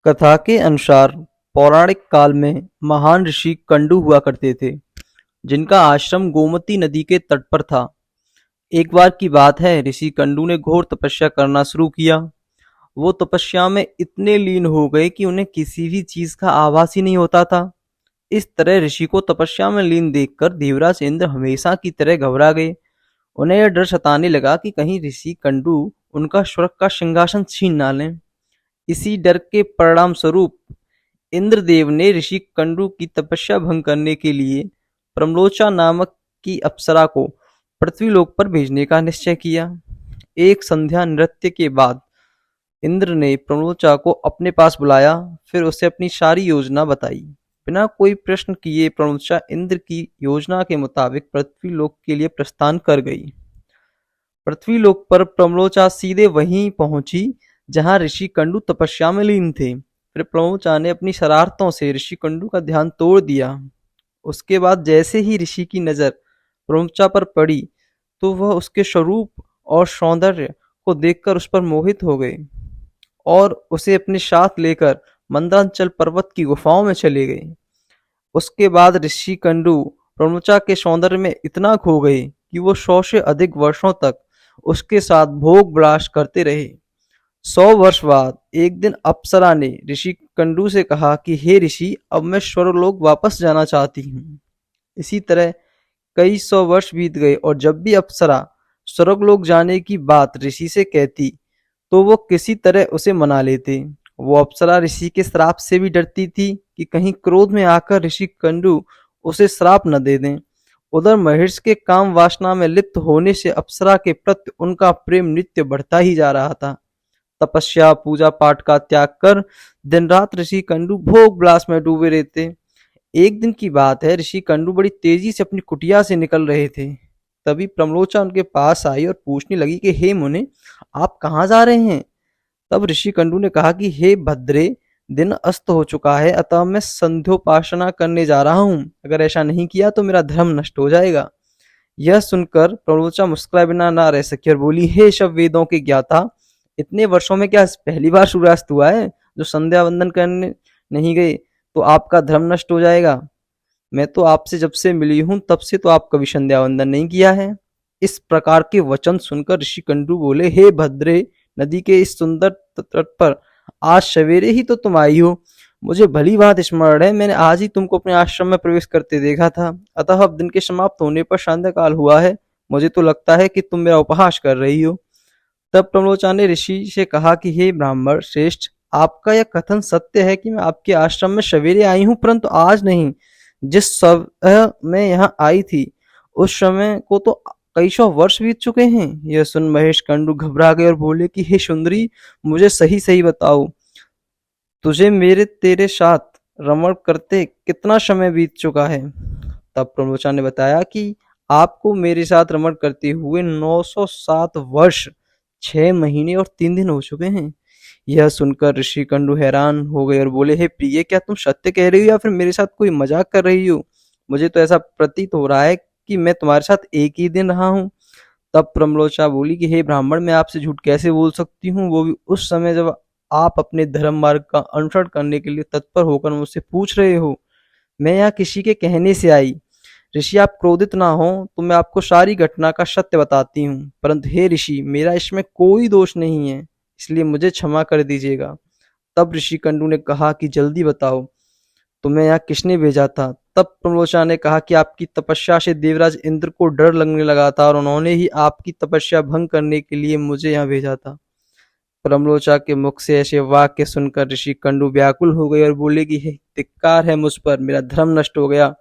कथा के अनुसार पौराणिक काल में महान ऋषि कंडू हुआ करते थे, जिनका आश्रम गोमती नदी के तट पर था। एक बार की बात है, ऋषि कंडू ने घोर तपस्या करना शुरू किया। वो तपस्या में इतने लीन हो गए कि उन्हें किसी भी चीज का आभास ही नहीं होता था। इस तरह ऋषि को तपस्या में लीन देखकर देवराज इंद्र हमेशा की तरह घबरा गए। उन्हें यह डर सताने लगा कि कहीं ऋषि कंडू उनका स्वर्ग का सिंहासन छीन ना लें। इसी डर के परिणाम स्वरूप इंद्रदेव ने ऋषि कंडू की तपस्या भंग करने के लिए प्रम्लोचा नामक की अप्सरा को पृथ्वीलोक पर भेजने का निश्चय किया। एक संध्या नृत्य के बाद इंद्र ने प्रम्लोचा को अपने पास बुलाया, फिर उसे अपनी सारी योजना बताई। बिना कोई प्रश्न किए प्रम्लोचा इंद्र की योजना के मुताबिक पृथ्वीलोक के लिए प्रस्थान कर गई। पृथ्वीलोक पर प्रम्लोचा सीधे वहीं पहुंची जहां ऋषि कंडू तपस्या में लीन थे। फिर प्रम्लोचा ने अपनी शरारतों से ऋषि कंडू का ध्यान तोड़ दिया। उसके बाद जैसे ही ऋषि की नजर प्रम्लोचा पर पड़ी, तो वह उसके स्वरूप और सौंदर्य को देखकर उस पर मोहित हो गए और उसे अपने साथ लेकर मंदरांचल पर्वत की गुफाओं में चले गए। उसके बाद ऋषि कंडू प्रम्लोचा के सौंदर्य में इतना खो गए कि वो 100 से अधिक वर्षों तक उसके साथ भोग विलास करते रहे। 100 वर्ष बाद एक दिन अप्सरा ने ऋषि कंडू से कहा कि हे ऋषि, अब मैं स्वर्गलोक वापस जाना चाहती हूँ। इसी तरह कई 100 वर्ष बीत गए और जब भी अप्सरा स्वर्गलोक जाने की बात ऋषि से कहती, तो वो किसी तरह उसे मना लेते। वो अप्सरा ऋषि के श्राप से भी डरती थी कि कहीं क्रोध में आकर ऋषि कंडू उसे श्राप न दे दें। उधर महेश के काम वासना में लिप्त होने से अप्सरा के प्रति उनका प्रेम नित्य बढ़ता ही जा रहा था। तपस्या पूजा पाठ का त्याग कर दिन रात ऋषि कंडू भोग विलास में डूबे रहते। एक दिन की बात है, ऋषि कंडू बड़ी तेजी से अपनी कुटिया से निकल रहे थे। तभी प्रम्लोचा उनके पास आई और पूछने लगी कि हे मुने, आप कहाँ जा रहे हैं? तब ऋषि कंडू ने कहा कि हे भद्रे, दिन अस्त हो चुका है, अतः मैं संध्योपासना करने जा रहा हूँ। अगर ऐसा नहीं किया तो मेरा धर्म नष्ट हो जाएगा। यह सुनकर प्रम्लोचा मुस्कुराए बिना ना रह सकी और बोली, हे सब वेदों के ज्ञाता, इतने वर्षों में क्या पहली बार सूर्यास्त हुआ है जो संध्या वंदन करने नहीं गए तो आपका धर्म नष्ट हो जाएगा? मैं तो आपसे जब से मिली हूं तब से तो आप कभी संध्या वंदन नहीं किया है। इस प्रकार के वचन सुनकर ऋषि कंडू बोले, हे भद्रे, नदी के इस सुंदर तट पर आज सवेरे ही तो तुम आई हो। मुझे भली बात स्मरण है, मैंने आज ही तुमको अपने आश्रम में प्रवेश करते देखा था। अतः अब दिन के समाप्त होने पर संध्या काल हुआ है। मुझे तो लगता है कि तुम मेरा उपहास कर रही हो। तब प्रम्लोचा ने ऋषि से कहा कि हे ब्राह्मण श्रेष्ठ, आपका यह कथन सत्य है कि मैं आपके आश्रम में सवेरे आई हूँ, परंतु आज नहीं। जिस समय मैं यहाँ आई थी उस समय को तो कई 100 वर्ष बीत चुके हैं। यह सुन महेश कंडू घबरा गए और बोले कि हे सुंदरी, मुझे सही सही बताओ, तुझे मेरे तेरे साथ रमण करते कितना समय बीत चुका है? तब प्रम्लोचा ने बताया कि आपको मेरे साथ रमण करते हुए 907 वर्ष 6 महीने और 3 दिन हो चुके हैं। यह सुनकर ऋषि कंडू हैरान हो गए और बोले, हे प्रिय, क्या तुम सत्य कह रही हो या फिर मेरे साथ कोई मजाक कर रही हो? मुझे तो ऐसा प्रतीत हो रहा है कि मैं तुम्हारे साथ एक ही दिन रहा हूँ। तब प्रम्लोचा बोली कि हे ब्राह्मण, मैं आपसे झूठ कैसे बोल सकती हूँ, वो भी उस समय जब आप अपने धर्म मार्ग का अनुसरण करने के लिए तत्पर होकर मुझसे पूछ रहे हो। मैं यहाँ किसी के कहने से आई। ऋषि, आप क्रोधित ना हो तो मैं आपको सारी घटना का सत्य बताती हूँ, परंतु हे ऋषि, मेरा इसमें कोई दोष नहीं है, इसलिए मुझे क्षमा कर दीजिएगा। तब ऋषि कंडू ने कहा कि जल्दी बताओ, तुम्हें यहाँ किसने भेजा था? तब प्रम्लोचा ने कहा कि आपकी तपस्या से देवराज इंद्र को डर लगने लगा था और उन्होंने ही आपकी तपस्या भंग करने के लिए मुझे यहाँ भेजा था। प्रम्लोचा के मुख से ऐसे वाक्य सुनकर ऋषि कंडू व्याकुल हो गए और बोले कि हे, धिक्कार है मुझ पर, मेरा धर्म नष्ट हो गया।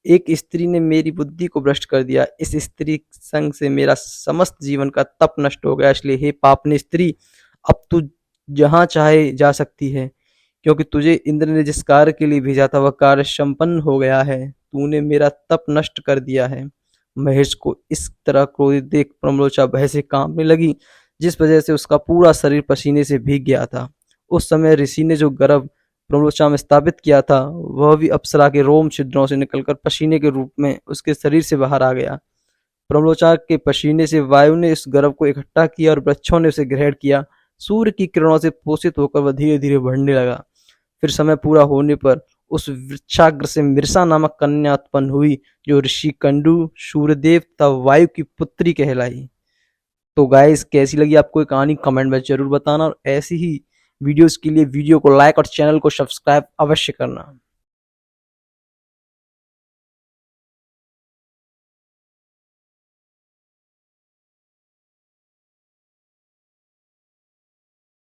एक स्त्री ने मेरी बुद्धि को भ्रष्ट कर दिया। इस स्त्री संग से मेरा समस्त जीवन का तप नष्ट हो गया। इसलिए हे पापनी स्त्री, अब तू जहां चाहे जा सकती है, क्योंकि तुझे इंद्र ने जिस कार्य के लिए भेजा था वह कार्य संपन्न हो गया है। तूने मेरा तप नष्ट कर दिया है। महेश को इस तरह क्रोधित देख प्रम्लोचा भय से कांपने लगी, जिस वजह से उसका पूरा शरीर पसीने से भीग गया था। उस समय ऋषि ने जो गर्भ प्रम्लोचा में स्थापित किया था वह भी अप्सरा के रोम छिद्रों से निकलकर पसीने के रूप में उसके शरीर से बाहर आ गया। प्रम्लोचा के पसीने से वायु ने इस गर्भ को इकट्ठा किया और वृक्षों ने उसे ग्रहण किया। सूर्य की किरणों से पोषित होकर वह धीरे धीरे बढ़ने लगा। फिर समय पूरा होने पर उस वृक्षाग्र से मृषा नामक कन्या उत्पन्न हुई, जो ऋषि कंडू, सूर्यदेव तथा वायु की पुत्री कहलाई। तो गाइस, कैसी लगी आपको ये कहानी कमेंट में जरूर बताना, और ऐसी ही वीडियोस के लिए वीडियो को लाइक और चैनल को सब्सक्राइब अवश्य करना।